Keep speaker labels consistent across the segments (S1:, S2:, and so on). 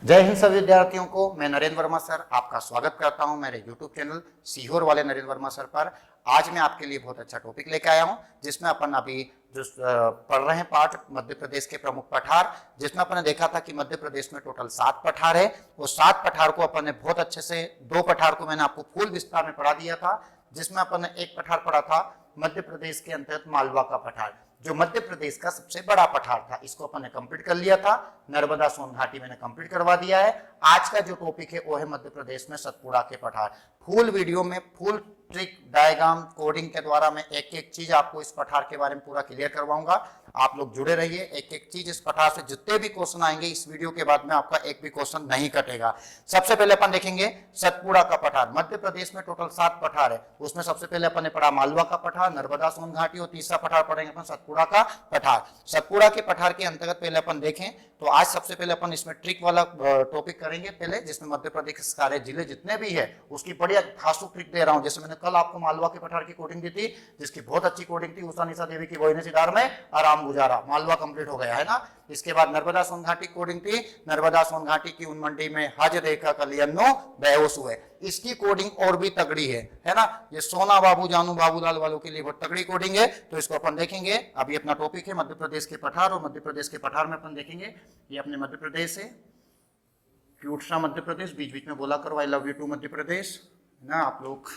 S1: जय हिंद सभी विद्यार्थियों को। मैं नरेंद्र वर्मा सर आपका स्वागत करता हूं मेरे YouTube चैनल सीहोर वाले नरेंद्र वर्मा सर पर। आज मैं आपके लिए बहुत अच्छा टॉपिक लेकर आया हूं जिसमें अपन अभी जो पढ़ रहे हैं पाठ मध्य प्रदेश के प्रमुख पठार, जिसमें अपन ने देखा था कि मध्य प्रदेश में टोटल 7 पठार है। वो 7 पठार को अपन ने बहुत अच्छे से 2 पठार को मैंने आपको फुल विस्तार में पढ़ा दिया था, जिसमें अपन ने एक पठार पढ़ा था मध्य प्रदेश के अंतर्गत मालवा का पठार, जो मध्य प्रदेश का सबसे बड़ा पठार था। इसको अपन ने कंप्लीट कर लिया था। नर्मदा सोन घाटी मैंने कंप्लीट करवा दिया है। आज का जो टॉपिक है वो है मध्य प्रदेश में सतपुड़ा के पठार। फुल वीडियो में फुल ट्रिक डायग्राम कोडिंग के द्वारा मैं एक एक चीज आपको इस पठार के बारे में पूरा क्लियर करवाऊंगा। आप लोग जुड़े रहिए। एक एक चीज इस पठार से जितने भी क्वेश्चन आएंगे इस वीडियो के बाद में आपका एक भी क्वेश्चन नहीं कटेगा। सबसे पहले अपन देखेंगे सतपुड़ा का पठार। मध्य प्रदेश में टोटल 7 पठार है। उसमें सबसे पहले अपन ने पढ़ा मालवा का पठार, नर्मदा सोन घाटी, और तीसरा पठार पढ़ेंगे अपन सतपुड़ा का पठार। सतपुड़ा के पठार के अंतर्गत पहले अपन देखें तो आज सबसे पहले अपन इसमें ट्रिक वाला टॉपिक करेंगे पहले, जिसमें मध्य प्रदेश के सारे जिले जितने भी है उसकी बढ़िया खासू ट्रिक दे रहा हूं। जैसे मैंने कल आपको मालवा के पठार की कोडिंग दी थी, जिसकी बहुत अच्छी कोडिंग थी, उषा निशा देवी की वही सिदार में आराम गुजारा, मालवा कंप्लीट हो गया है ना। इसके बाद नर्मदा सोन घाटी कोडिंग थी, नर्मदा सोन घाटी की उन मंडी में हज देखा कलियन्नो बेहोश हुए। इसकी कोडिंग और भी तगड़ी है ना। ये सोना बाबू जानू बाबूलाल वालों के लिए बहुत तगड़ी कोडिंग है, तो इसको अपन देखेंगे। अभी अपना टॉपिक है मध्य प्रदेश के पठार, और मध्य प्रदेश के पठार में अपन देखेंगे ये अपने मध्य प्रदेश है, क्यूट सा मध्य प्रदेश। बीच बीच में बोला करो I love you to Madhya Pradesh ना आप लोग,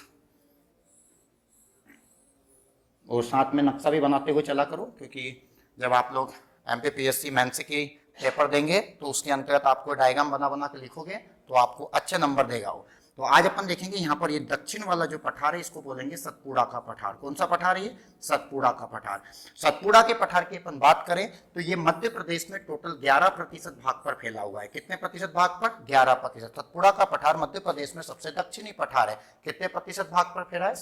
S1: और साथ में नक्शा भी बनाते हुए चला करो, क्योंकि जब आप लोग MPPSC मेंस की पेपर देंगे तो उसके अंतर्गत आपको डायग्राम बना बना के लिखोगे तो आपको अच्छे नंबर देगा वो। तो आज अपन देखेंगे यहाँ पर ये दक्षिण वाला जो पठार है इसको बोलेंगे सतपुड़ा का पठार। कौन सा पठार है ये? सतपुड़ा का पठार। सतपुड़ा के पठार की अपन बात करें तो ये मध्य प्रदेश में टोटल 11% भाग पर फैला हुआ है। कितने प्रतिशत भाग पर? 11%। सतपुड़ा का पठार मध्य प्रदेश में सबसे दक्षिणी पठार है। कितने प्रतिशत भाग पर फैला है?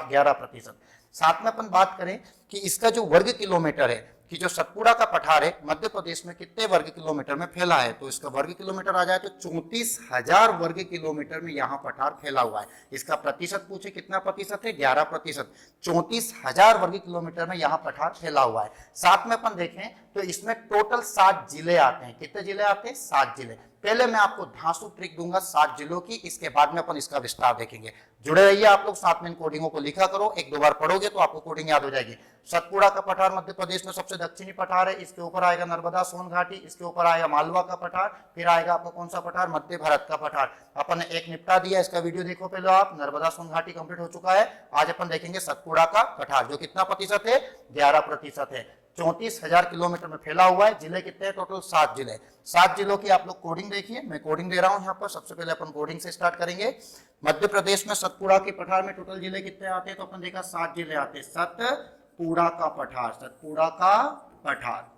S1: 11%। साथ में अपन बात करें कि इसका जो वर्ग किलोमीटर है कि जो सतपुड़ा का पठार है मध्य प्रदेश में कितने वर्ग किलोमीटर में फैला है, तो इसका वर्ग किलोमीटर आ जाए तो 34,000 वर्ग किलोमीटर में यहाँ पठार फैला हुआ है। इसका प्रतिशत पूछे कितना प्रतिशत है? 11%। 34,000 वर्ग किलोमीटर में यहाँ पठार फैला हुआ है। साथ में अपन देखें तो इसमें टोटल 7 जिले आते हैं। कितने जिले आते हैं? 7 जिले। पहले मैं आपको धांसू ट्रिक दूंगा 7 जिलों की, इसके बाद में अपन इसका विस्तार देखेंगे। जुड़े रहिए आप लोग, साथ में इन कोडिंगों को लिखा करो। एक दो बार पढ़ोगे तो आपको कोडिंग याद हो जाएगी। सतपुड़ा का पठार मध्य प्रदेश में सबसे दक्षिणी पठार है। इसके ऊपर आएगा नर्मदा सोन घाटी, इसके ऊपर आएगा मालवा का पठार, फिर आएगा आपको कौन सा पठार? मध्य भारत का पठार। अपन ने एक निपटा दिया, इसका वीडियो देखो पहले आप। नर्मदा सोन घाटी कंप्लीट हो चुका है। आज अपन देखेंगे सतपुड़ा का पठार, जो कितना प्रतिशत है? 11% है। 34,000 किलोमीटर में फैला हुआ है। जिले कितने हैं? टोटल 7 जिले। 7 जिलों की आप लोग कोडिंग देखिए, मैं कोडिंग दे रहा हूं यहाँ पर। सबसे पहले अपन कोडिंग से स्टार्ट करेंगे। मध्य प्रदेश में सतपुड़ा के पठार में टोटल जिले कितने आते हैं? तो अपन देखा 7 जिले आते हैं। सतपुड़ा का पठार, सतपुड़ा का पठार।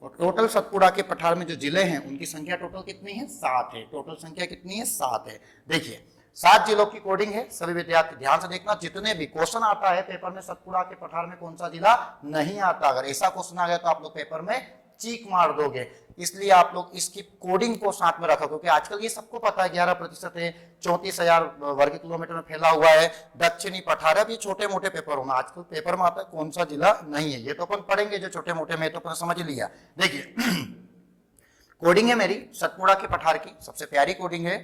S1: और टोटल सतपुड़ा के पठार में जो जिले हैं उनकी संख्या टोटल कितनी है? 7 है। टोटल संख्या कितनी है? 7 है। देखिए 7 जिलों की कोडिंग है। सभी विद्यार्थी ध्यान से देखना, जितने भी क्वेश्चन आता है पेपर में सतपुड़ा के पठार में कौन सा जिला नहीं आता, अगर ऐसा क्वेश्चन आ गया तो आप लोग पेपर में चीख मार दोगे। इसलिए आप लोग इसकी कोडिंग को साथ में रखो, क्योंकि आजकल ये सबको पता है 11% है, 34,000 वर्ग किलोमीटर में फैला हुआ है, दक्षिणी पठार है। ये छोटे मोटे पेपर होना, आजकल पेपर में आता है कौन सा जिला नहीं है, ये तो अपन पढ़ेंगे। जो छोटे मोटे में तो अपन समझ लिया। देखिए कोडिंग है मेरी सतपुड़ा के पठार की, सबसे प्यारी कोडिंग है।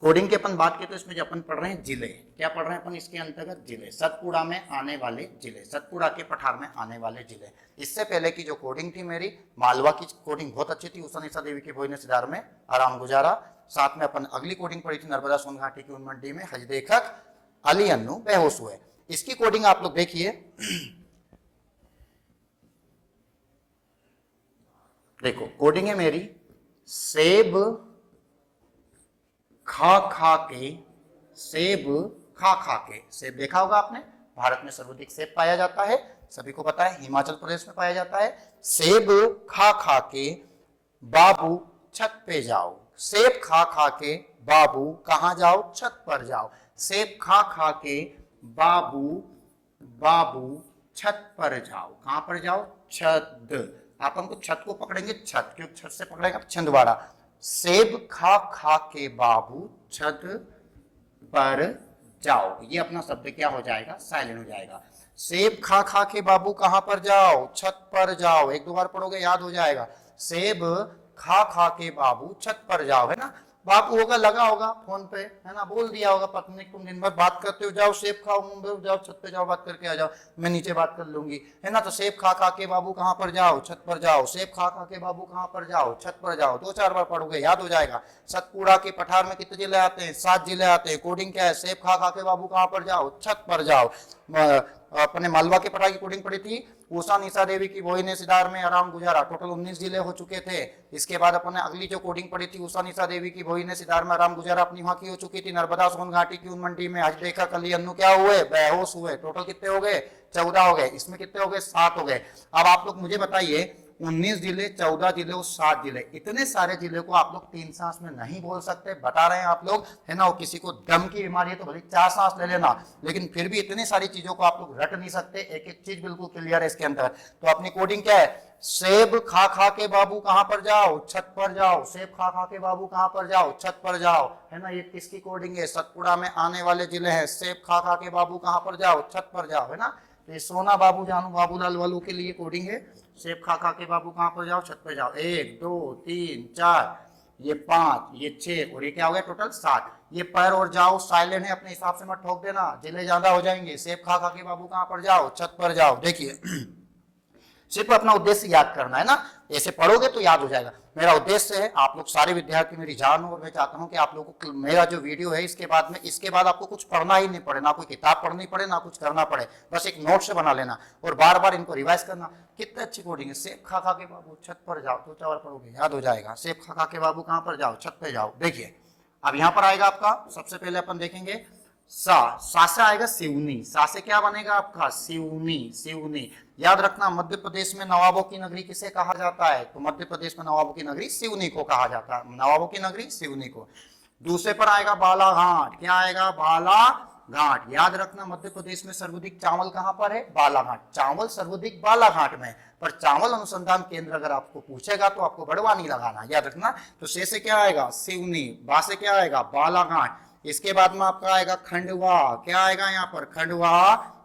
S1: कोडिंग की अपन बात की तो इसमें जो अपन पढ़ रहे हैं जिले, क्या पढ़ रहे हैं अपन इसके अंतर्गत? जिले। सतपुड़ा में आने वाले जिले, सतपुड़ा के पठार में आने वाले जिले। इससे पहले की जो कोडिंग थी मेरी, मालवा की कोडिंग बहुत अच्छी थी, उषा निशा देवी की भोजन सिदार में आराम गुजारा। साथ में अपन अगली कोडिंग पढ़ी थी नर्मदा सोन घाटी की उन मंडी में हज देखक अली अन्नू बेहोश हुए। इसकी कोडिंग आप लोग देखिए। देखो कोडिंग है मेरी, सेब खा खा के, सेब खा खा के। सेब देखा होगा आपने, भारत में सर्वाधिक सेब पाया जाता है, सभी को पता है, हिमाचल प्रदेश में पाया जाता है। सेब खा खा के बाबू छत पे जाओ। सेब खा खा के बाबू कहाँ जाओ? छत पर जाओ। सेब खा खा के बाबू बाबू छत पर जाओ। कहां पर जाओ? छत। आप हमको छत को पकड़ेंगे, छत क्यों? छत से पकड़ेंगे छिंदवाड़ा। सेब खा खा के बाबू छत पर जाओ। ये अपना शब्द क्या हो जाएगा? साइलेंट हो जाएगा। सेब खा खा के बाबू कहां पर जाओ? छत पर जाओ। एक दो बार पढ़ोगे याद हो जाएगा। सेब खा खा के बाबू छत पर जाओ, है ना। बापू होगा लगा होगा फोन पे, है ना, बोल दिया होगा पत्नी तुम दिन भर बात करते हो, जाओ सेब खाओ, जाओ छत पे जाओ बात करके आ जाओ, मैं नीचे बात कर लूंगी, है ना। तो सेब खा खा के बाबू कहाँ पर जाओ, छत पर जाओ, सेब खा खा के बाबू कहाँ पर जाओ, छत पर जाओ। 2-4 बार पढ़ोगे याद हो जाएगा। सतपुड़ा के पठार में कितने जिले आते हैं, 7 जिले आते हैं। कोडिंग क्या है, सेब खा खा के बाबू कहाँ पर जाओ, छत पर जाओ। अपने मालवा के पठार की कोडिंग पढ़ी थी, उषा निशा देवी की वही ने सिदार में आराम गुजारा, टोटल 19 जिले हो चुके थे। इसके बाद अपने अगली जो कोडिंग पढ़ी थी, उषा निशा देवी की वही ने सिदार में आराम गुजारा, अपनी वहां की हो चुकी थी। नर्मदा सोन घाटी की उन मंडी में आज देखा कली अन्नू क्या हुए, बेहोश हुए। टोटल कितने हो गए, 14 हो गए। इसमें कितने हो गए, 7 हो गए। अब आप लोग मुझे बताइए, 19 जिले, 14 जिले और 7 जिले, इतने सारे जिले को आप लोग 3 सांस में नहीं बोल सकते, बता रहे हैं आप लोग, है ना। वो किसी को दम की बीमारी है तो भले 4 सांस ले लेना, लेकिन फिर भी इतनी सारी चीजों को आप लोग रट नहीं सकते। एक एक चीज बिल्कुल क्लियर है इसके अंदर। तो अपनी कोडिंग क्या है, सेब खा खा के बाबू कहां पर जाओ, छत पर जाओ। सेब खा खा के बाबू कहां पर जाओ, छत पर जाओ, है ना। ये किसकी कोडिंग है, सतपुड़ा में आने वाले जिले हैं। सेब खा खा के बाबू कहां पर जाओ, छत पर जाओ, है ना। तो ये सोना बाबू जानू बाबूलाल वालों के लिए कोडिंग है, सेब खा खा के बाबू कहां पर जाओ, छत पर जाओ। 1 2 3 4, ये 5, ये 6 और ये क्या हो गया, टोटल 7। ये पर और जाओ साइलेंट है, अपने हिसाब से मत ठोक देना, जिले ज्यादा हो जाएंगे। सेब खा खा के बाबू कहां पर जाओ, छत पर जाओ। देखिए सिर्फ अपना उद्देश्य याद करना है ना, ऐसे पढ़ोगे तो याद हो जाएगा। मेरा उद्देश्य है आप लोग सारे विद्यार्थी मेरी जान हो, और मैं चाहता हूं कि आप लोगों को मेरा जो वीडियो है इसके बाद आपको कुछ पढ़ना ही नहीं पड़े, ना कोई किताब पढ़नी पड़े, ना कुछ करना पड़े, बस एक नोट से बना लेना और बार बार इनको रिवाइज करना। कितने अच्छी कोडिंग है, सेब खा खा के बाबू छत पर जाओ, 2-4 बार पढ़ोगे याद हो जाएगा। सेब खा खा के बाबू कहां पर जाओ, छत पर जाओ। देखिए अब यहां पर आएगा आपका, सबसे पहले अपन देखेंगे सा से आएगा सिवनी। सा से क्या बनेगा आपका, सिवनी। सिवनी याद रखना, मध्य प्रदेश में नवाबों की नगरी किसे कहा जाता है, तो मध्य प्रदेश में नवाबों की नगरी सिवनी को कहा जाता है, नवाबों की नगरी सिवनी को। दूसरे पर आएगा बालाघाट। क्या आएगा, बालाघाट। याद रखना मध्य प्रदेश में सर्वाधिक चावल कहां पर है, बालाघाट। चावल सर्वाधिक बालाघाट में, पर चावल अनुसंधान केंद्र अगर आपको पूछेगा तो आपको बड़वानी लगाना, याद रखना। तो से क्या आएगा, सिवनी। बा से क्या आएगा, बालाघाट। इसके बाद में आपका आएगा खंडवा। क्या आएगा यहाँ पर, खंडवा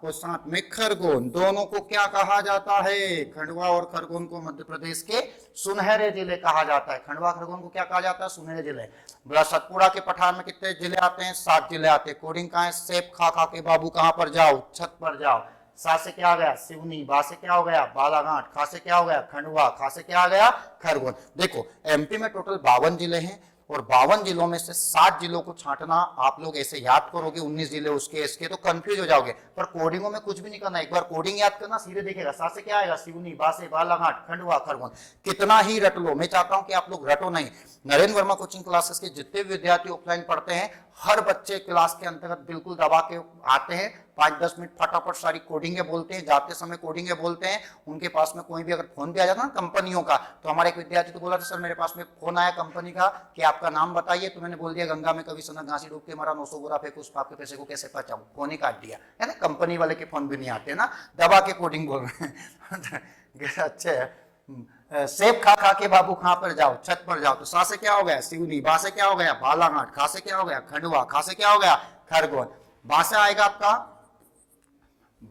S1: और साथ में खरगोन। दोनों को क्या कहा जाता है, खंडवा और खरगोन को मध्य प्रदेश के सुनहरे जिले कहा जाता है। खंडवा खरगोन को क्या कहा जाता है, सुनहरे जिले। बोला सतपुड़ा के पठार में कितने जिले आते हैं, 7 जिले आते हैं। कोडिंग कहाँ है, सेब खा खा के बाबू कहां पर जाओ, छत पर जाओ। सा से क्या आ गया, सिवनी। बा से क्या हो गया, बालाघाट। खा से क्या हो गया, खंडवा। खा से क्या आ गया, खरगोन। देखो एमपी में टोटल 52 जिले हैं और 52 जिलों में से 7 जिलों को छांटना। आप लोग ऐसे याद करोगे 19 जिले उसके इसके तो कंफ्यूज हो जाओगे, पर कोडिंगों में कुछ भी नहीं करना, एक बार कोडिंग याद करना, सीधे देखेगा। सा से क्या आएगा, सिवनी। बा से बालाघाट, खंडवा, खरगोन। कितना ही रट लो, मैं चाहता हूं कि आप लोग रटो नहीं। नरेंद्र वर्मा कोचिंग क्लासेस के जितने भी विद्यार्थी ऑफलाइन पढ़ते हैं, हर बच्चे क्लास के अंतर्गत बिल्कुल दबा के आते हैं, 5-10 मिनट फटाफट सारी कोडिंगे बोलते हैं, जाते समय कोडिंगे बोलते हैं। उनके पास में कोई भी अगर फोन भी आ जाता ना कंपनियों का, तो हमारे एक विद्यार्थी तो बोला था सर मेरे पास में फोन आया कंपनी का कि आपका नाम बताइए, तो मैंने बोल दिया गंगा में कभी सनक घासी डूब के मरा, 900 बोरा फेंक, उस आपके पैसे को कैसे बचाऊं, फोन ही काट दिया, है ना। कंपनी वाले के फोन भी नहीं आते ना, दबा के कोडिंग बोल रहे हैं अच्छे है। सेब खा खा के बाबू कहां पर जाओ, छत पर जाओ। तो सा से क्या हो गया, सिवनी। बा से क्या हो गया, बालाघाट। खा से क्या हो गया, खंडवा। खा से क्या हो गया, खरगोन। बा से आएगा आपका,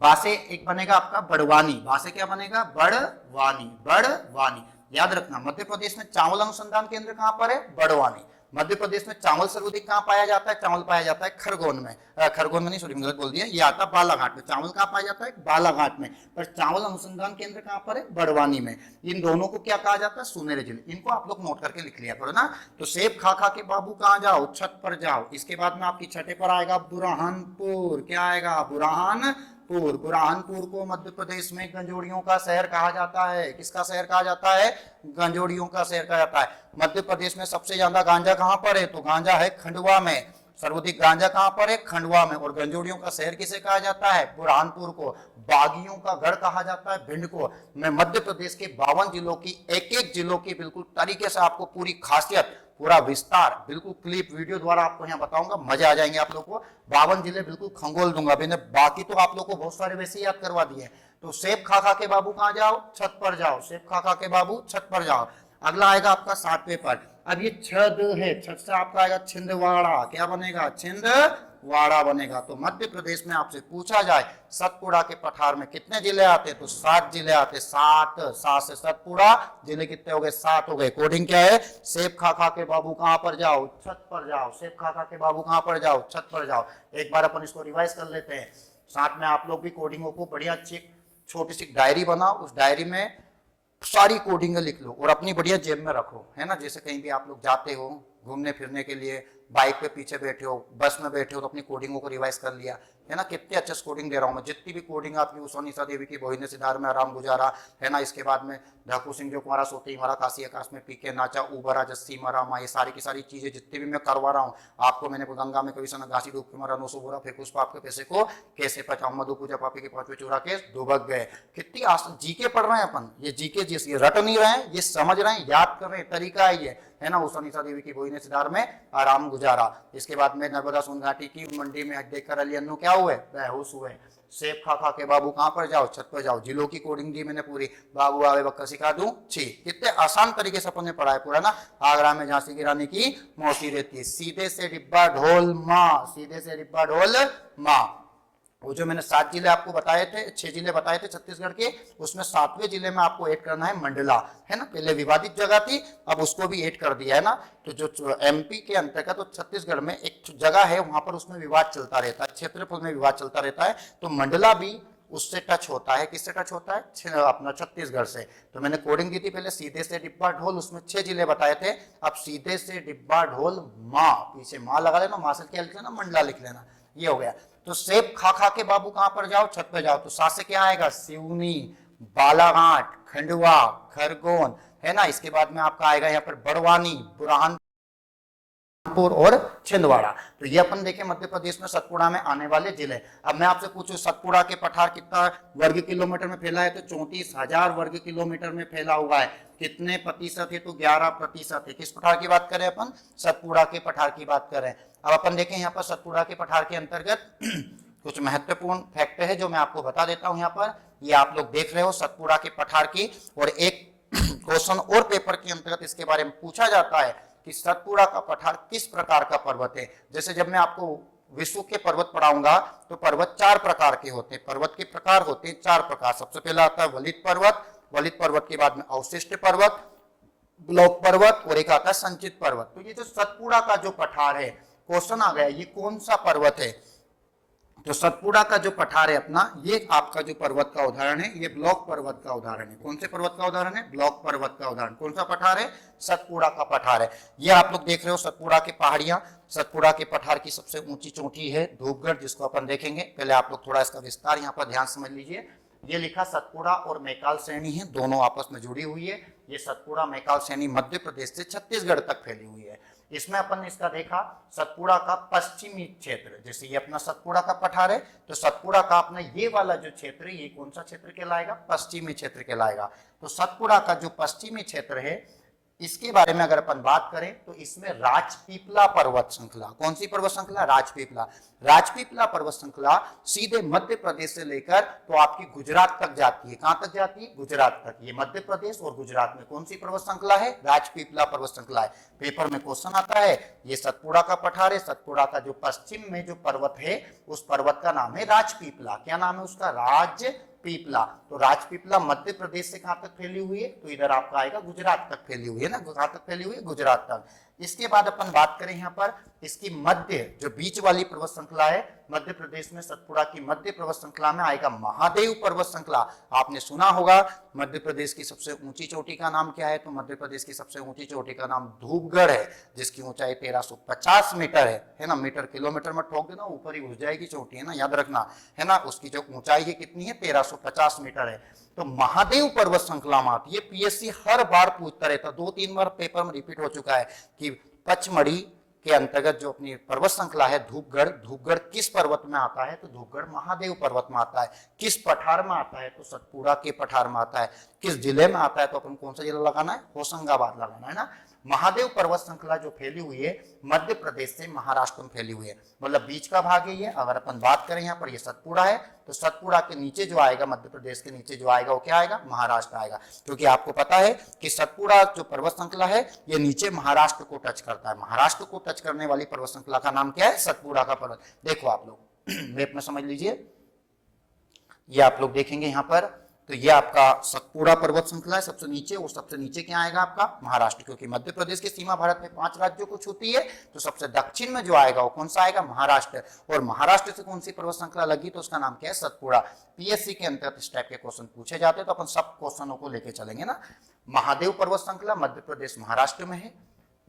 S1: बा से एक बनेगा आपका बड़वानी। बा से क्या बनेगा, बड़वानी। बड़वानी याद रखना, मध्य प्रदेश में चावल अनुसंधान केंद्र कहां पर है, बड़वानी। मध्य प्रदेश में चावल सर्वाधिक कहां पाया जाता है, चावल पाया जाता है खरगोन में। खरगोन में नहीं, सॉरी गलत बोल दिया, ये आता बालाघाट में। चावल कहां पाया जाता है, बालाघाट में, पर चावल अनुसंधान केंद्र कहां पर है, बड़वानी में। इन दोनों को क्या कहा जाता है, सुनहरे जिले। इनको आप लोग नोट करके लिख लिया करो ना। तो सेब खा खा के बाबू कहां जाओ, छत पर जाओ। इसके बाद में आपकी छठे पर आएगा बुरहानपुर। क्या आएगा, बुरहानपुर। बुरहानपुर को मध्य प्रदेश में गंजोड़ियों का शहर कहा जाता है। किसका शहर कहा जाता है, गंजोड़ियों का शहर कहा जाता है। मध्य प्रदेश में सबसे ज्यादा गांजा कहां पर है, तो गांजा है खंडवा में। सर्वाधिक गांजा कहां पर है, खंडवा में। और गंजोड़ियों का शहर किसे कहा जाता है, बुरहानपुर को। बागियों का गढ़ कहा जाता है भिंड को। मैं मध्य प्रदेश के 52 जिलों की एक जिलों की बिल्कुल तरीके से आपको पूरी खासियत, पूरा विस्तार, बिल्कुल क्लिप वीडियो द्वारा आपको यहाँ बताऊंगा, मजा आ जाएंगे आप लोग को। 52 जिले बिल्कुल खंगोल दूंगा। मैंने बाकी तो आप लोग को बहुत सारे वैसे याद करवा दिए। तो सेब खा खा के बाबू कहां जाओ, छत पर जाओ। सेब खा खा के बाबू छत पर जाओ। अगला आएगा आपका 7वें पर। अब ये छद है, छत से आपका आएगा छिंदवाड़ा। क्या बनेगा, छिंदवाड़ा। वाड़ा बनेगा। तो मध्य प्रदेश में आपसे पूछा जाए सतपुड़ा के पठार में कितने जिले आते, तो 7 जिले आते। 7 से सतपुड़ा जिले कितने हो गए, 7 हो गए। कोडिंग क्या है, सेब खा खा के बाबू कहां पर जाओ, छत पर जाओ। सेब खा खा के बाबू कहां पर जाओ, छत पर जाओ। एक बार अपन इसको रिवाइज कर लेते हैं। साथ में आप लोग भी कोडिंगों को बढ़िया अच्छी छोटी सी डायरी बनाओ, उस डायरी में सारी कोडिंग लिख लो और अपनी बढ़िया जेब में रखो, है ना। जैसे कहीं भी आप लोग जाते हो घूमने फिरने के लिए, बाइक पे पीछे बैठे हो, बस में बैठे हो, तो अपनी कोडिंगों को रिवाइज कर लिया, है ना। कितने अच्छे कोडिंग दे रहा हूँ मैं। जितनी भी कोडिंग आपकी उषा देवी की बोहिने सिदार में आराम गुजारा, है ना। इसके बाद में ढाकू सिंह जो कुमारा सोते मरा, काशी आकाश में पी के नाचा, उबरा जस्सी मरा माँ, ये सारी की सारी चीजें जितनी भी मैं करवा रहा हूँ आपको। मैंने गंगा में कभी सना घासी डूब के मरा, 900 बोरा फेंकूस पाप के पैसे को कैसे पचाऊं, मधु पूजा पापी के 5वें चूरा के डुबक गए। कितनी जीके पढ़ रहे हैं अपन, ये जीके जिस ये रट नहीं रहे हैं, ये समझ रहे हैं, याद कर रहे हैं, तरीका है ना। उषा देवी की बोहिने सिदार में आराम गुजारा। इसके बाद में नर्मदा सोन घाटी की मंडी में देखकर अली अन्नू क्या हुए, बेहोश हुए। सेब खा खा के बाबू कहां पर जाओ, छत पर जाओ। जिलों की कोडिंग दी मैंने पूरी, बाबू आवे बक्का सिखा दूं छी। कितने आसान तरीके से अपन ने पढ़ा है पूरा ना। आगरा में झांसी की रानी की मौसी रहती है, सीधे से डिब्बा ढोल माँ, सीधे से डिब्बा ढोल माँ। वो जो मैंने 7 जिले आपको बताए थे, 6 जिले बताए थे छत्तीसगढ़ के, उसमें 7वें जिले में आपको ऐड करना है मंडला, है ना। पहले विवादित जगह थी, अब उसको भी ऐड कर दिया है ना। तो जो एमपी के अंतर्गत तो छत्तीसगढ़ में एक जगह है, वहां पर उसमें विवाद चलता रहता है, क्षेत्रफल में विवाद चलता रहता है। तो मंडला भी उससे टच होता है। किससे टच होता है, अपना छत्तीसगढ़ से। तो मैंने कोडिंग दी थी पहले, सीधे से डिब्बा ढोल, उसमें 6 जिले बताए थे। अब सीधे से डिब्बा ढोल माँ, पीछे माँ लगा लेना, माँ से क्या लिख लेना, मंडला लिख लेना, ये हो गया। तो सेब खा खा के बाबू कहां पर जाओ, छत पर जाओ। तो सा से क्या आएगा, सिवनी, बालाघाट, खंडवा, खरगोन, है ना। इसके बाद में आपका आएगा यहाँ पर बड़वानी, बुरहान और छिंदवाड़ा। तो ये अपन देखें मध्य प्रदेश में सतपुड़ा में आने वाले जिले। अब मैं आपसे पूछूं सतपुड़ा के पठार कितना वर्ग किलोमीटर में फैला है, तो 34,000 वर्ग किलोमीटर में फैला हुआ है। कितने प्रतिशत है, तो 11% है। किस पठार की बात करें अपन, सतपुड़ा के पठार की बात करें। अब अपन देखें यहाँ पर सतपुड़ा के पठार के अंतर्गत कुछ महत्वपूर्ण फैक्ट है जो मैं आपको बता देता हूँ। यहाँ पर ये आप लोग देख रहे हो सतपुड़ा के पठार की, और एक क्वेश्चन और पेपर के अंतर्गत इसके बारे में पूछा जाता है कि सतपुड़ा का पठार किस प्रकार का पर्वत है। जैसे जब मैं आपको विश्व के पर्वत पढ़ाऊंगा तो पर्वत 4 प्रकार के होते हैं, पर्वत के प्रकार होते हैं 4 प्रकार। सबसे पहला आता है वलित पर्वत, वलित पर्वत के बाद में अवशिष्ट पर्वत, ब्लॉक पर्वत, और एक आता है संचित पर्वत। तो ये जो सतपुड़ा का जो पठार है, क्वेश्चन आ गया ये कौन सा पर्वत है। तो सतपुड़ा का जो पठार है अपना, ये आपका जो पर्वत का उदाहरण है, ये ब्लॉक पर्वत का उदाहरण है। कौन से पर्वत का उदाहरण है, ब्लॉक पर्वत का उदाहरण। कौन सा पठार है, सतपुड़ा का पठार है। ये आप लोग देख रहे हो सतपुड़ा की पहाड़ियां। सतपुड़ा के पठार की सबसे ऊंची चोटी है धूपगढ़, जिसको अपन देखेंगे। पहले आप लोग थोड़ा इसका विस्तार यहाँ पर ध्यान समझ लीजिए। ये लिखा सतपुड़ा और मैकाल श्रेणी है, दोनों आपस में जुड़ी हुई है। ये सतपुड़ा मैकाल श्रेणी मध्य प्रदेश से छत्तीसगढ़ तक फैली हुई है। इसमें अपन ने इसका देखा सतपुड़ा का पश्चिमी क्षेत्र, जैसे ये अपना सतपुड़ा का पठार है, तो सतपुड़ा का अपना ये वाला जो क्षेत्र है, ये कौन सा क्षेत्र कहलाएगा, पश्चिमी क्षेत्र कहलाएगा। तो सतपुड़ा का जो पश्चिमी क्षेत्र है, इसके बारे में अगर अपन बात करें तो इसमें राजपीपला पर्वत श्रृंखला, कौन सी पर्वत श्रृंखला, राजपीपला। राजपीपला पर्वत श्रृंखला सीधे मध्य प्रदेश से लेकर तो आपकी गुजरात तक जाती है। कहां तक जाती है, गुजरात तक। ये मध्य प्रदेश और गुजरात में कौन सी पर्वत श्रृंखला है, राजपीपला पर्वत श्रृंखला है। पेपर में क्वेश्चन आता है, ये सतपुड़ा का पठार है। सतपुड़ा का जो पश्चिम में जो पर्वत है, उस पर्वत का नाम है राजपीपला। क्या नाम है उसका, राजपीपला। तो राजपीपला मध्य प्रदेश से कहां तक फैली हुई है, तो इधर आपका आएगा गुजरात तक फैली हुई है ना। कहां तक फैली हुई है, गुजरात तक। इसके बाद अपन बात करें यहाँ पर इसकी मध्य जो बीच वाली पर्वत श्रृंखला है, मध्य प्रदेश में सतपुड़ा की मध्य पर्वत श्रृंखला में आएगा महादेव पर्वत श्रृंखला। आपने सुना होगा मध्य प्रदेश की सबसे ऊंची चोटी का नाम क्या है, तो मध्य प्रदेश की सबसे ऊंची चोटी का नाम धूपगढ़ है, जिसकी ऊंचाई 1350 मीटर है ना। मीटर किलोमीटर में ठोक देना, ऊपर ही घुस जाएगी चोटी, है ना, याद रखना, है ना। उसकी जो ऊंचाई है कितनी है, 1350 मीटर है। तो महादेव पर्वत श्रृंखला में आती है। पीएससी हर बार पूछता रहता, 2-3 बार पेपर में रिपीट हो चुका है कि पचमढ़ी के अंतर्गत जो अपनी पर्वत श्रृंखला है धूपगढ़, धूपगढ़ किस पर्वत में आता है, तो धूपगढ़ महादेव पर्वत में आता है। किस पठार में आता है, तो सतपुड़ा के पठार में आता है। किस जिले में आता है, तो अपन कौन सा जिला लगाना है, होशंगाबाद लगाना है ना। महादेव पर्वत श्रृंखला जो फैली हुई है मध्य प्रदेश से महाराष्ट्र में फैली हुई है, मतलब बीच का भाग है ये। अगर अपन बात करें यहाँ पर ये सतपुड़ा है, तो सतपुड़ा के नीचे जो आएगा, मध्य प्रदेश के नीचे जो आएगा वो क्या आएगा, महाराष्ट्र आएगा। क्योंकि आपको पता है कि सतपुड़ा जो पर्वत श्रृंखला है ये नीचे महाराष्ट्र को टच करता है। महाराष्ट्र को टच करने वाली पर्वत श्रृंखला का नाम क्या है, सतपुड़ा का पर्वत। देखो आप लोग मैप में समझ लीजिए, ये आप लोग देखेंगे यहाँ पर, तो ये आपका सतपुड़ा पर्वत श्रृंखला है सबसे नीचे, और सबसे नीचे क्या आएगा आपका, महाराष्ट्र। क्योंकि मध्य प्रदेश की सीमा भारत में 5 राज्यों को छूती है, तो सबसे दक्षिण में जो आएगा वो कौन सा आएगा, महाराष्ट्र। और महाराष्ट्र से कौन सी पर्वत श्रृंखला लगी, तो उसका नाम क्या है, सतपुड़ा। पीएससी के अंतर्गत इस टाइप के क्वेश्चन पूछे जाते हैं, तो अपन सब क्वेश्चनों को लेके चलेंगे ना। महादेव पर्वत श्रृंखला मध्य प्रदेश महाराष्ट्र में है,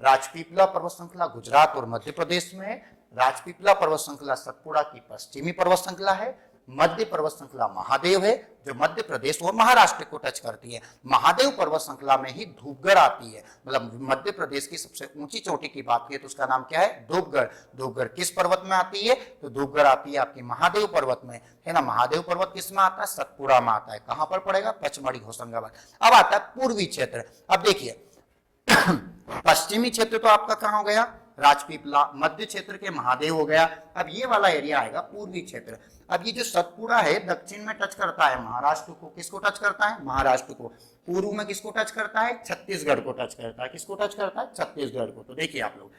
S1: राजपीपला पर्वत श्रृंखला गुजरात और मध्य प्रदेश में है, राजपीपला पर्वत श्रृंखला सतपुड़ा की पश्चिमी पर्वत श्रृंखला है, मध्य पर्वत श्रृंखला महादेव है जो मध्य प्रदेश और महाराष्ट्र को टच करती है। महादेव पर्वत श्रृंखला में ही धूपगढ़ आती है, मतलब मध्य प्रदेश की सबसे ऊंची चोटी की बात की तो उसका नाम क्या है, धूपगढ़। धूपगढ़ किस पर्वत में आती है, तो धूपगढ़ आती है आपकी महादेव पर्वत में, है ना। महादेव पर्वत किस में आता है, सतपुड़ा में आता है। कहां पर पड़ेगा, पचमढ़ी होशंगाबाद। अब आता है पूर्वी क्षेत्र। अब देखिए पश्चिमी क्षेत्र तो आपका कहां हो गया, राजपीपला। मध्य क्षेत्र के महादेव हो गया। अब ये वाला एरिया आएगा पूर्वी क्षेत्र। अब ये जो सतपुड़ा है दक्षिण में टच करता है महाराष्ट्र को, किसको टच करता है, महाराष्ट्र को। पूर्व में किसको टच करता है, छत्तीसगढ़ को टच करता है। किसको टच करता है, छत्तीसगढ़ को। तो देखिए आप लोग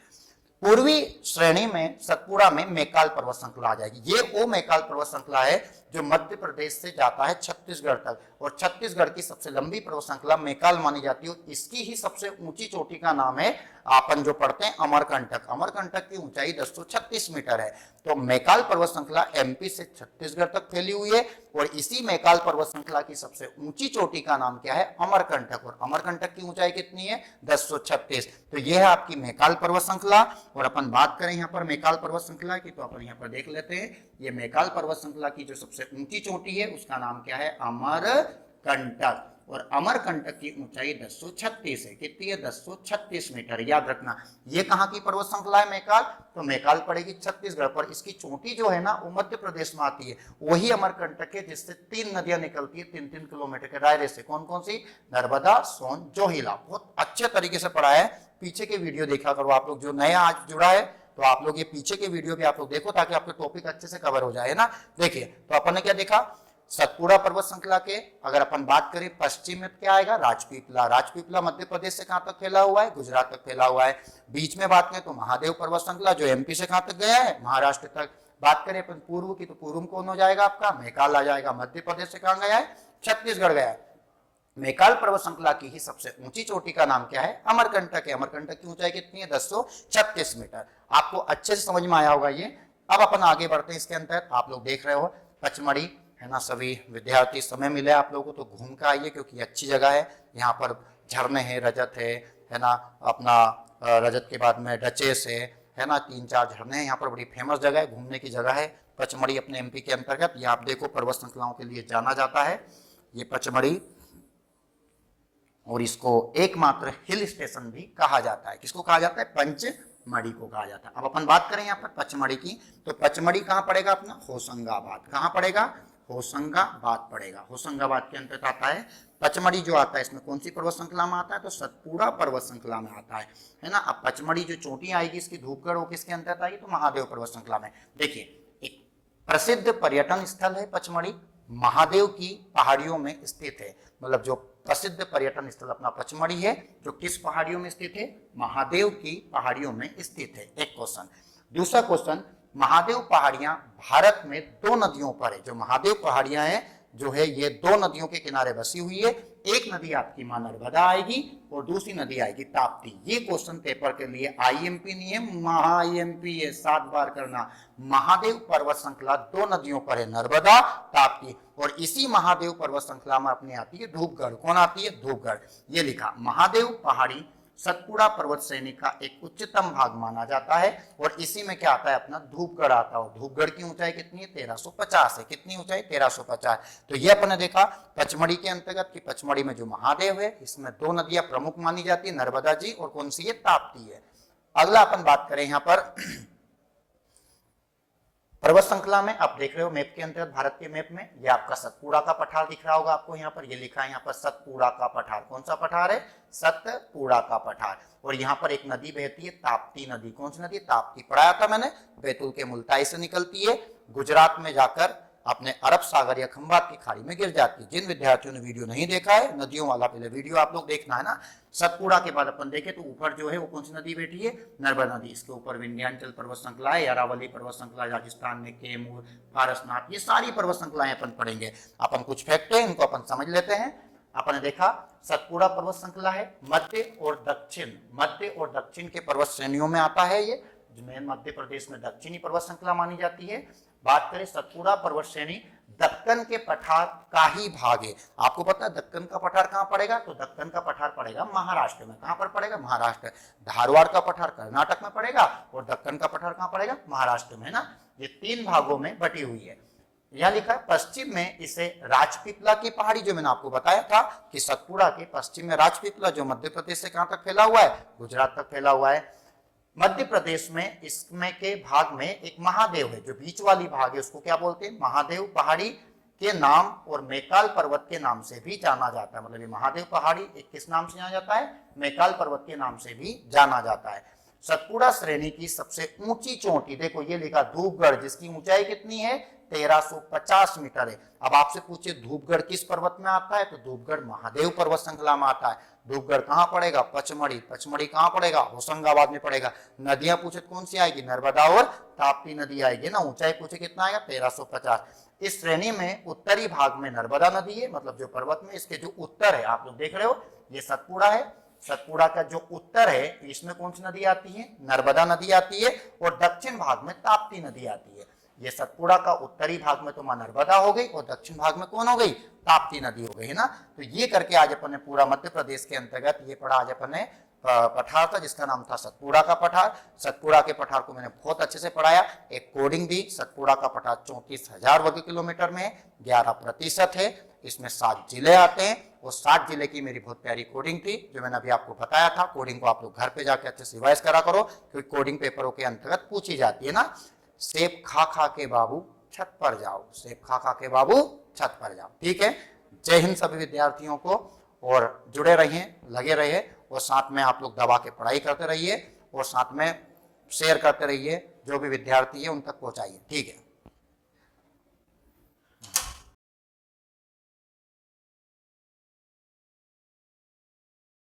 S1: पूर्वी श्रेणी में सतपुड़ा में मैकाल पर्वत श्रृंखला आ जाएगी। ये वो मैकाल पर्वत श्रृंखला है जो मध्य प्रदेश से जाता है छत्तीसगढ़ तक, और छत्तीसगढ़ की सबसे लंबी पर्वत श्रृंखला मैकाल मानी जाती है। इसकी ही सबसे ऊंची चोटी का नाम है, अपन जो पढ़ते हैं, अमरकंटक। अमरकंटक की ऊंचाई 1036 मीटर है। तो मैकाल पर्वत श्रृंखला एमपी से छत्तीसगढ़ तक फैली हुई है, और इसी मैकाल पर्वत श्रृंखला की सबसे ऊंची चोटी का नाम क्या है, अमरकंटक। और अमरकंटक की ऊंचाई कितनी है, 1036। तो यह है आपकी मैकाल पर्वत श्रृंखला। और अपन बात करें यहाँ पर मैकाल पर्वत श्रृंखला की, तो अपन यहाँ पर देख लेते हैं, ये मैकाल पर्वत श्रृंखला की जो सबसे ऊंची चोटी है उसका नाम क्या है, अमरकंटक। और अमरकंटक की ऊंचाई 1036 है। कितनी है, 1036 मीटर। याद रखना ये कहां की पर्वत श्रृंखला है, मैकाल, तो मैकाल पड़ेगी छत्तीसगढ़ पर। इसकी चोटी जो है ना वो मध्य प्रदेश में आती है। वही अमरकंटक है जिससे 3 नदियां निकलती है 3-3 किलोमीटर के दायरे से। कौन कौन सी, नर्मदा, सोन, जोहिला। बहुत अच्छे तरीके से पढ़ा है, पीछे के वीडियो देखा करो आप लोग। जो नया आज जुड़ा है तो आप लोग ये पीछे के वीडियो भी आप लोग देखो, ताकि आपके टॉपिक अच्छे से कवर हो जाए ना। देखिए तो अपन ने क्या देखा, सतपुड़ा पर्वत श्रृंखला के अगर अपन बात करें पश्चिम में क्या आएगा, राजपीपला। राजपीपला मध्य प्रदेश से कहां तक फैला हुआ है, गुजरात तक फैला हुआ है। बीच में बात करें तो महादेव पर्वत श्रृंखला जो एमपी से कहां तक गया है, महाराष्ट्र तक। बात करें अपन पूर्व की, तो पूर्व में कौन हो जाएगा आपका, मैकाल आ जाएगा। मध्य प्रदेश से कहां गया है, छत्तीसगढ़ गया है। मैकाल पर्वत श्रृंखला की ही सबसे ऊंची चोटी का नाम क्या है, अमरकंटक है। अमरकंटक की ऊंचाई कितनी है, 1036 मीटर। आपको अच्छे से समझ में आया होगा ये। अब अपन आगे बढ़ते हैं इसके अंदर। आप लोग देख रहे हो पचमढ़ी, है ना। सभी विद्यार्थी समय मिले आप लोगों को तो घूम कर आइए, क्योंकि अच्छी जगह है। यहाँ पर झरने हैं, रजत है ना, अपना रजत के बाद में डचेस है ना, 3-4 झरने हैं यहाँ पर। बड़ी फेमस जगह है, घूमने की जगह है पचमढ़ी, अपने एमपी के अंतर्गत। ये आप देखो पर्वत श्रृंखलाओं के लिए जाना जाता है ये पचमढ़ी, और इसको एकमात्र हिल स्टेशन भी कहा जाता है। किसको कहा जाता है, पंचमढ़ी को कहा जाता है। अब अपन बात करें यहाँ पर पचमढ़ी की, तो पचमढ़ी कहाँ पड़ेगा अपना, होशंगाबाद। कहाँ पड़ेगा, होशंगाबाद पड़ेगा। होशंगाबाद के अंतर्गत आता है पचमढ़ी। जो आता है इसमें कौन सी पर्वत श्रृंखला में आता है, तो सतपुड़ा पर्वत श्रृंखला में आता है ना। अब पचमढ़ी जो चोटी आएगी इसकी, धूपगढ़, वो किसके अंतर्गत आएगी, तो महादेव पर्वत श्रृंखला में। देखिए एक प्रसिद्ध पर्यटन स्थल है पचमढ़ी, महादेव की पहाड़ियों में स्थित है। मतलब जो प्रसिद्ध पर्यटन स्थल अपना पचमढ़ी है, जो किस पहाड़ियों में स्थित है, महादेव की पहाड़ियों में स्थित है। एक क्वेश्चन। दूसरा क्वेश्चन, महादेव पहाड़ियां भारत में 2 नदियों पर है। जो महादेव पहाड़ियां हैं जो है ये 2 नदियों के किनारे बसी हुई है। एक नदी आपकी मां नर्मदा आएगी और दूसरी नदी आएगी ताप्ती। ये क्वेश्चन पेपर के लिए आईएमपी नहीं है, महा आईएमपी है। 7 बार करना। महादेव पर्वत श्रृंखला 2 नदियों पर है, नर्मदा, ताप्ती। और इसी महादेव पर्वत श्रृंखला में अपनी आती है धूपगढ़। कौन आती है, धूपगढ़। ये लिखा, महादेव पहाड़ी सतपुड़ा पर्वत श्रेणी का एक उच्चतम भाग माना जाता है, और इसी में क्या आता है अपना, धूपगढ़ आता है। धूपगढ़ की ऊंचाई कितनी है, 1350 है। कितनी ऊंचाई, 1350। तो ये अपने देखा पचमढ़ी के अंतर्गत कि पचमढ़ी में जो महादेव है इसमें 2 नदियां प्रमुख मानी जाती है, नर्मदा जी और कौन सी है, ताप्ती है। अगला अपन बात करें यहाँ पर पर्वत श्रृंखला में आप देख रहे हो मैप के अंतर्गत, भारत के मैप में ये आपका सतपुड़ा का पठार दिख रहा होगा आपको, यहाँ पर ये लिखा है यहाँ पर सतपुड़ा का पठार। कौन सा पठार है? सतपुड़ा का पठार। और यहाँ पर एक नदी बहती है, ताप्ती नदी। कौन सी नदी? ताप्ती। पढ़ाया था मैंने, बैतूल के मुल्ताई से निकलती है, गुजरात में जाकर अपने अरब सागर या खंबात की खाड़ी में गिर जाती है। जिन विद्यार्थियों ने वीडियो नहीं देखा है, नदियों वाला पहले वीडियो आप लोग देखना है ना। सतपुड़ा के बाद अपन देखें तो ऊपर जो है वो कौन सी नदी बैठी है? नर्मदा नदी। इसके ऊपर विंध्याचल पर्वत श्रृंखला है, अरावली पर्वत श्रृंखला राजस्थान में, कैमूर, पारसनाथ, ये सारी पर्वत श्रृंखलाएं अपन पढ़ेंगे। अपन कुछ फैक्ट है इनको अपन समझ लेते हैं। अपन ने देखा सतपुड़ा पर्वत श्रृंखला है, मध्य और दक्षिण के पर्वत श्रेणियों में आता है ये, मध्य प्रदेश में दक्षिणी पर्वत श्रृंखला मानी जाती है। बात करें सतपुड़ा पर्वत श्रेणी दक्कन के पठार का ही भाग है। आपको पता है दक्कन का पठार कहां पड़ेगा? तो दक्कन का पठार पड़ेगा महाराष्ट्र में। कहां पर पड़ेगा? महाराष्ट्र। धारवाड़ का पठार कर्नाटक में पड़ेगा और दक्कन का पठार कहां पड़ेगा? महाराष्ट्र में, ना। ये 3 भागों में बटी हुई है। यहां लिखा है पश्चिम में इसे राजपीपला की पहाड़ी, जो मैंने आपको बताया था कि सतपुड़ा के पश्चिम में राजपीपला, जो मध्य प्रदेश से कहां तक फैला हुआ है? गुजरात तक फैला हुआ है। मध्य प्रदेश में इसमें के भाग में एक महादेव है, जो बीच वाली भाग है उसको क्या बोलते हैं? महादेव पहाड़ी के नाम और मैकाल पर्वत के नाम से भी जाना जाता है। मतलब ये महादेव पहाड़ी एक किस नाम से जाना जाता है? मैकाल पर्वत के नाम से भी जाना जाता है। सतपुड़ा श्रेणी की सबसे ऊंची चोटी, देखो ये लिखा धूपगढ़, जिसकी ऊंचाई कितनी है? 1350 मीटर है। अब आपसे पूछे धूपगढ़ किस पर्वत में आता है? तो धूपगढ़ महादेव पर्वत श्रृंखला में आता है। धूपगढ़ कहाँ पड़ेगा? पचमढ़ी। पचमढ़ी कहाँ पड़ेगा? होशंगाबाद में पड़ेगा। नदियां पूछे कौन सी आएगी? नर्मदा और ताप्ती नदी आएगी ना। ऊंचाई पूछे कितना आएगा? 1350। इस श्रेणी में उत्तरी भाग में नर्मदा नदी है, मतलब जो पर्वत में इसके जो उत्तर है, आप लोग देख रहे हो ये सतपुड़ा है। सतपुड़ा का जो उत्तर है इसमें कौन सी नदी आती है? नर्मदा नदी आती है। और दक्षिण भाग में ताप्ती नदी आती है। ये सतपुड़ा का उत्तरी भाग में तो मां नर्मदा हो गई और दक्षिण भाग में कौन हो गई? ताप्ती नदी हो गई, है ना। तो ये करके आज अपन ने पूरा मध्य प्रदेश के अंतर्गत ये पढ़ा। आज अपन ने पठार था जिसका नाम था सतपुड़ा का पठार। सतपुड़ा के पठार को मैंने बहुत अच्छे से पढ़ाया। एक कोडिंग दी। सतपुड़ा का पठार 34,000 वर्ग किलोमीटर में है, 11% है। इसमें 7 जिले आते हैं और 7 जिले की मेरी बहुत प्यारी कोडिंग थी, जो मैंने अभी आपको बताया था। कोडिंग को आप लोग घर पे जाके अच्छे से रिवाइज करा करो, क्योंकि कोडिंग पेपरों के अंतर्गत पूछी जाती है ना। सेब खा खा के बाबू छत पर जाओ, सेब खा खा के बाबू छत पर जाओ। ठीक है। जय हिंद सभी विद्यार्थियों को, और जुड़े रहिए, लगे रहिए, और साथ में आप लोग दबा के पढ़ाई करते रहिए और साथ में शेयर करते रहिए। जो भी विद्यार्थी है उन तक पहुंचाइए। ठीक है।